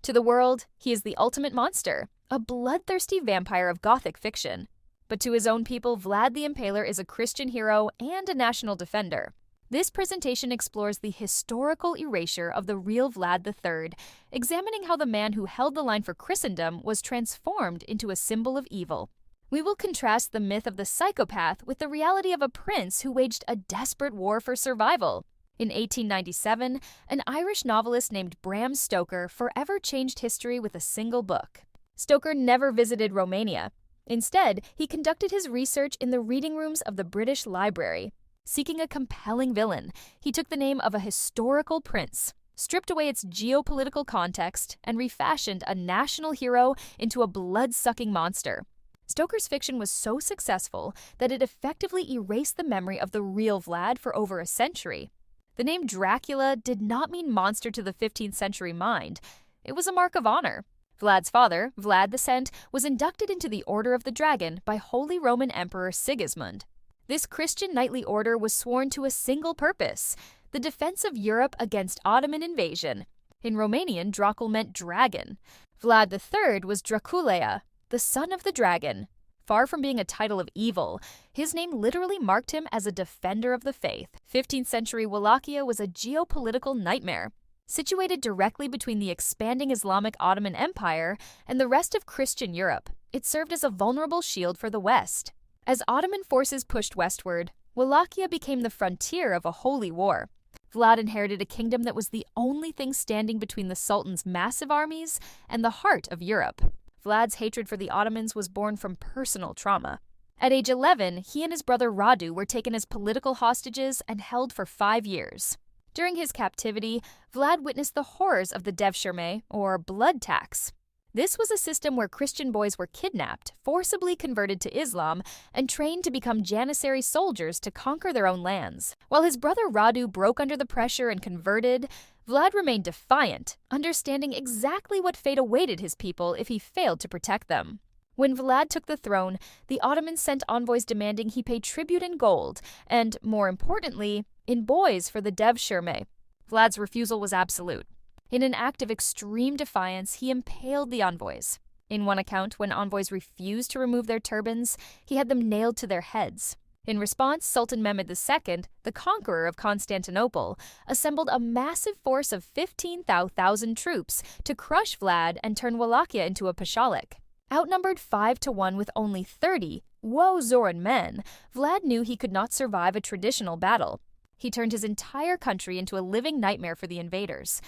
To the world, he is the ultimate monster, a bloodthirsty vampire of Gothic fiction. But to his own people, Vlad the Impaler is a Christian hero and a national defender. This presentation explores the historical erasure of the real Vlad III, examining how the man who held the line for Christendom was transformed into a symbol of evil. We will contrast the myth of the psychopath with the reality of a prince who waged a desperate war for survival. In 1897, an Irish novelist named Bram Stoker forever changed history with a single book. Stoker never visited Romania. Instead, he conducted his research in the reading rooms of the British Library. Seeking a compelling villain, he took the name of a historical prince, stripped away its geopolitical context, and refashioned a national hero into a blood-sucking monster. Stoker's fiction was so successful that it effectively erased the memory of the real Vlad for over a century. The name Dracula did not mean monster to the 15th century mind. It was a mark of honor. Vlad's father, Vlad the was inducted into the Order of the Dragon by Holy Roman Emperor Sigismund. This Christian knightly order was sworn to a single purpose: the defense of Europe against Ottoman invasion. In Romanian, Dracul meant dragon. Vlad III was Draculea, the son of the dragon. Far from being a title of evil, his name literally marked him as a defender of the faith. 15th century Wallachia was a geopolitical nightmare. Situated directly between the expanding Islamic Ottoman Empire and the rest of Christian Europe, it served as a vulnerable shield for the West. As Ottoman forces pushed westward, Wallachia became the frontier of a holy war. Vlad inherited a kingdom that was the only thing standing between the Sultan's massive armies and the heart of Europe. Vlad's hatred for the Ottomans was born from personal trauma. At age 11, he and his brother Radu were taken as political hostages and held for 5 years. During his captivity, Vlad witnessed the horrors of the devshirme, or blood tax. This was a system where Christian boys were kidnapped, forcibly converted to Islam, and trained to become Janissary soldiers to conquer their own lands. While his brother Radu broke under the pressure and converted, Vlad remained defiant, understanding exactly what fate awaited his people if he failed to protect them. When Vlad took the throne, the Ottomans sent envoys demanding he pay tribute in gold and, more importantly, in boys for the devshirme. Vlad's refusal was absolute. In an act of extreme defiance, he impaled the envoys. In one account, when envoys refused to remove their turbans, he had them nailed to their heads. In response, Sultan Mehmed II, the conqueror of Constantinople, assembled a massive force of 15,000 troops to crush Vlad and turn Wallachia into a pashalik. Outnumbered 5-1 with only 30 woe-zoran men, Vlad knew he could not survive a traditional battle. He turned his entire country into a living nightmare for the invaders.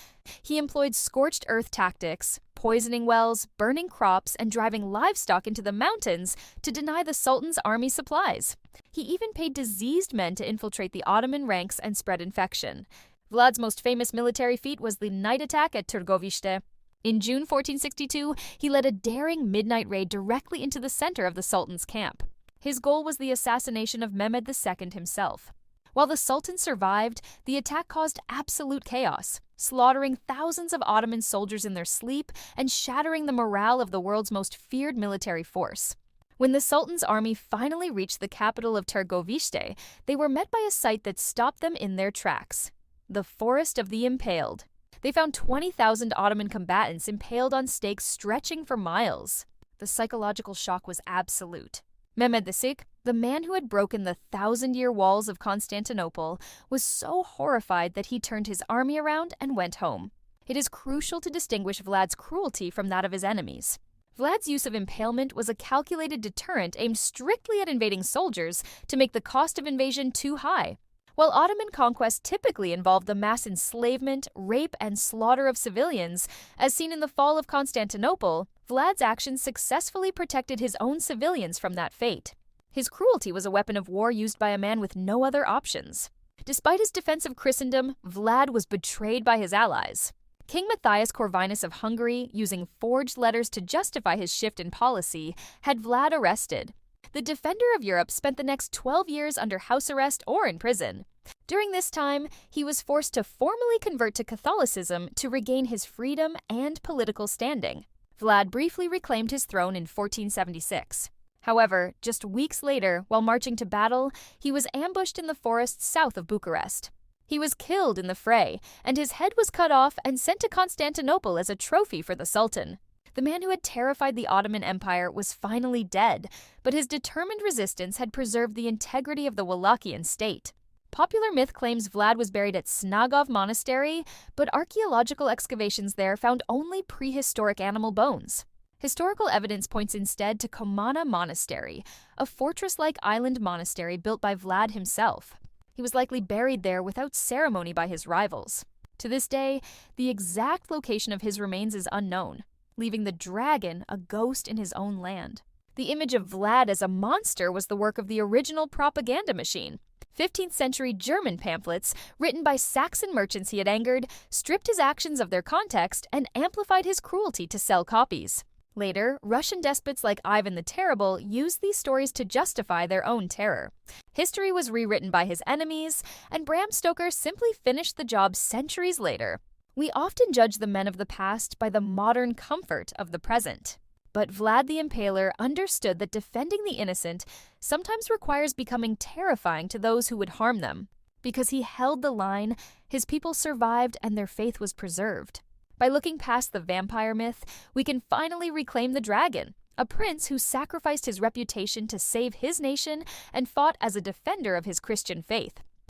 He employed scorched earth tactics, poisoning wells, burning crops, and driving livestock into the mountains to deny the Sultan's army supplies. He even paid diseased men to infiltrate the Ottoman ranks and spread infection. Vlad's most famous military feat was the night attack at Târgoviște. In June 1462, he led a daring midnight raid directly into the center of the Sultan's camp. His goal was the assassination of Mehmed II himself. While the Sultan survived, the attack caused absolute chaos, slaughtering thousands of Ottoman soldiers in their sleep and shattering the morale of the world's most feared military force. When the Sultan's army finally reached the capital of Târgoviște, they were met by a sight that stopped them in their tracks: the Forest of the Impaled. They found 20,000 Ottoman combatants impaled on stakes stretching for miles. The psychological shock was absolute. Mehmed II, the man who had broken the 1,000-year walls of Constantinople, was so horrified that he turned his army around and went home. It is crucial to distinguish Vlad's cruelty from that of his enemies. Vlad's use of impalement was a calculated deterrent aimed strictly at invading soldiers to make the cost of invasion too high. While Ottoman conquest typically involved the mass enslavement, rape, and slaughter of civilians, as seen in the fall of Constantinople, Vlad's actions successfully protected his own civilians from that fate. His cruelty was a weapon of war used by a man with no other options. Despite his defense of Christendom, Vlad was betrayed by his allies. King Matthias Corvinus of Hungary, using forged letters to justify his shift in policy, had Vlad arrested. The defender of Europe spent the next 12 years under house arrest or in prison. During this time, he was forced to formally convert to Catholicism to regain his freedom and political standing. Vlad briefly reclaimed his throne in 1476. However, just weeks later, while marching to battle, he was ambushed in the forests south of Bucharest. He was killed in the fray, and his head was cut off and sent to Constantinople as a trophy for the Sultan. The man who had terrified the Ottoman Empire was finally dead, but his determined resistance had preserved the integrity of the Wallachian state. Popular myth claims Vlad was buried at Snagov Monastery, but archaeological excavations there found only prehistoric animal bones. Historical evidence points instead to Komana Monastery, a fortress-like island monastery built by Vlad himself. He was likely buried there without ceremony by his rivals. To this day, the exact location of his remains is unknown, leaving the dragon a ghost in his own land. The image of Vlad as a monster was the work of the original propaganda machine. 15th century German pamphlets, written by Saxon merchants he had angered, stripped his actions of their context and amplified his cruelty to sell copies. Later, Russian despots like Ivan the Terrible used these stories to justify their own terror. History was rewritten by his enemies, and Bram Stoker simply finished the job centuries later. We often judge the men of the past by the modern comfort of the present. But Vlad the Impaler understood that defending the innocent sometimes requires becoming terrifying to those who would harm them. Because he held the line, his people survived and their faith was preserved. By looking past the vampire myth, we can finally reclaim the dragon, a prince who sacrificed his reputation to save his nation and fought as a defender of his Christian faith.